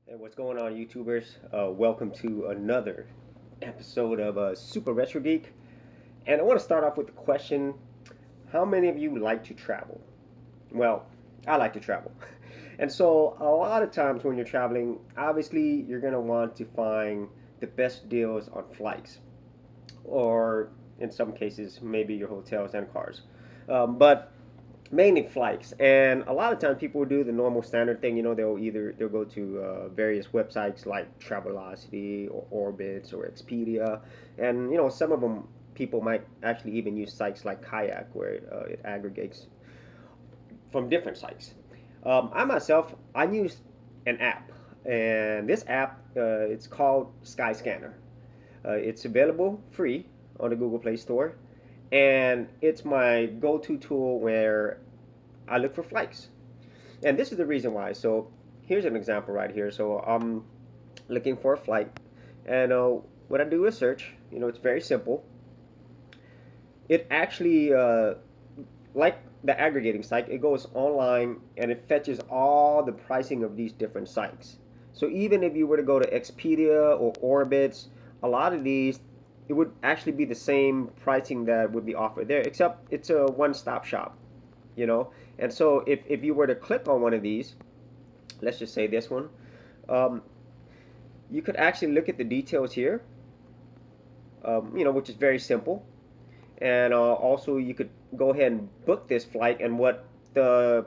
Hey, what's going on, YouTubers? Welcome to another episode of Super Retro Geek. And I want to start off with the question: how many of you like to travel? Well, I like to travel. And so, a lot of times when you're traveling, obviously, you're going to want to find the best deals on flights, or in some cases, maybe your hotels and cars. But mainly flights, and a lot of times people will do the normal standard thing. They'll go to various websites like Travelocity or Orbitz or Expedia, and some of them people might actually even use sites like Kayak where it aggregates from different sites. I myself, I use an app, and this app it's called Skyscanner. It's available free on the Google Play Store, and it's my go-to tool where I look for flights. And this is the reason why. So here's an example right here. So I'm looking for a flight, and when I do a search, it's very simple. It actually, like the aggregating site, it goes online and it fetches all the pricing of these different sites. So even if you were to go to Expedia or Orbitz, a lot of these, it would actually be the same pricing that would be offered there, except it's a one-stop shop, you know. And so if you were to click on one of these, let's just say this one, um, you could actually look at the details here, which is very simple. And also, you could go ahead and book this flight. And what the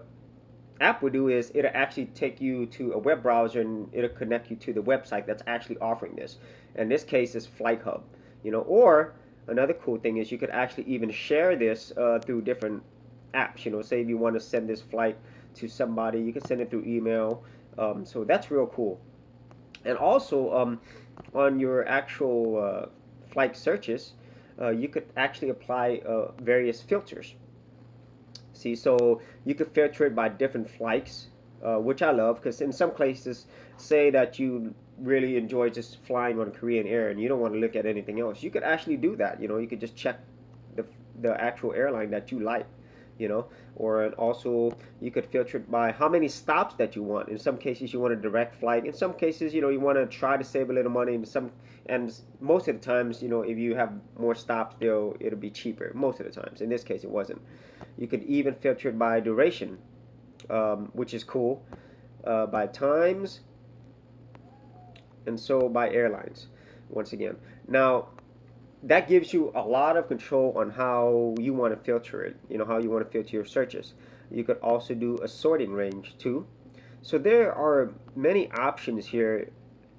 app will do is it'll actually take you to a web browser and it'll connect you to the website that's actually offering this. In this case, is Flight Hub. Or another cool thing is you could actually even share this through different apps. Say if you want to send this flight to somebody, you can send it through email. So that's real cool. And also, on your actual flight searches, you could actually apply various filters. See, so you could filter it by different flights, which I love because in some places, say that you really enjoy just flying on Korean Air and you don't want to look at anything else, you could actually do that. You could just check the the actual airline that you like, you know, or also you could filter it by how many stops that you want. In some cases, you want a direct flight. In some cases, you want to try to save a little money. And most of the times, if you have more stops, it'll be cheaper. Most of the times. In this case, it wasn't. You could even filter it by duration, which is cool, by times, and so by airlines, once again. Now, that gives you a lot of control on how you want to filter it, how you want to filter your searches. You could also do a sorting range too. So there are many options here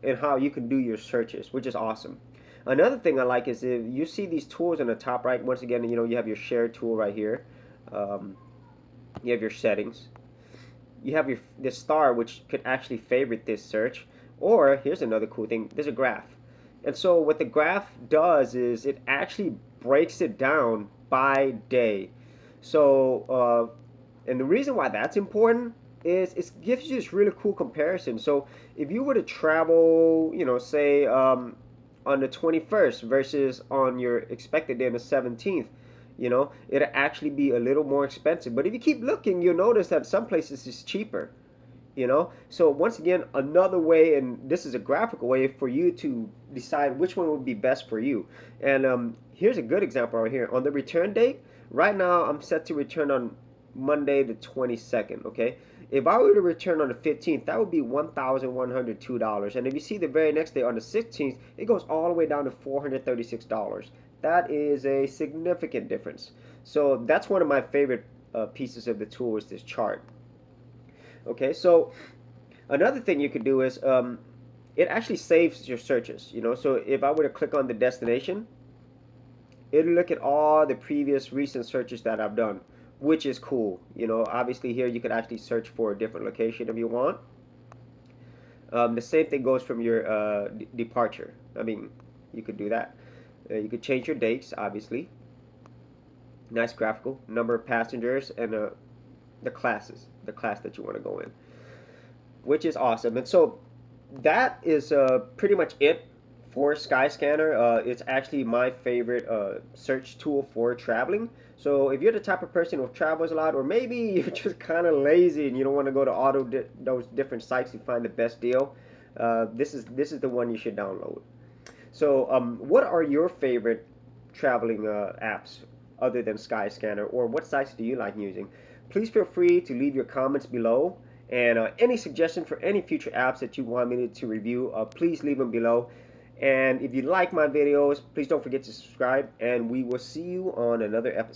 in how you can do your searches, which is awesome. Another thing I like is if you see these tools on the top right, once again, you have your share tool right here. Um, you have your settings. You have your this star, which could actually favorite this search. Or here's another cool thing: there's a graph. And so what the graph does is it actually breaks it down by day. So and the reason why that's important is it gives you this really cool comparison. So if you were to travel, say on the 21st versus on your expected day on the 17th, it'll actually be a little more expensive. But if you keep looking, you'll notice that some places is cheaper. So once again, another way, and this is a graphical way for you to decide which one would be best for you. And here's a good example right here. On the return date, right now I'm set to return on Monday the 22nd. Okay, if I were to return on the 15th, that would be $1,102. And if you see the very next day on the 16th, it goes all the way down to $436. That is a significant difference. So that's one of my favorite pieces of the tool is this chart. Okay, so another thing you could do is it actually saves your searches. So if I were to click on the destination, it'll look at all the previous recent searches that I've done, which is cool. Obviously here you could actually search for a different location if you want. The same thing goes from your departure. I mean, you could do that. You could change your dates, obviously. Nice graphical, number of passengers, and the class that you want to go in, which is awesome. And so that is pretty much it for Skyscanner. It's actually my favorite search tool for traveling. So if you're the type of person who travels a lot, or maybe you're just kind of lazy and you don't want to go to those different sites to find the best deal, This is the one you should download. So, what are your favorite traveling apps other than Skyscanner, or what sites do you like using? Please feel free to leave your comments below, and any suggestion for any future apps that you want me to review, please leave them below. And if you like my videos, please don't forget to subscribe, and we will see you on another episode.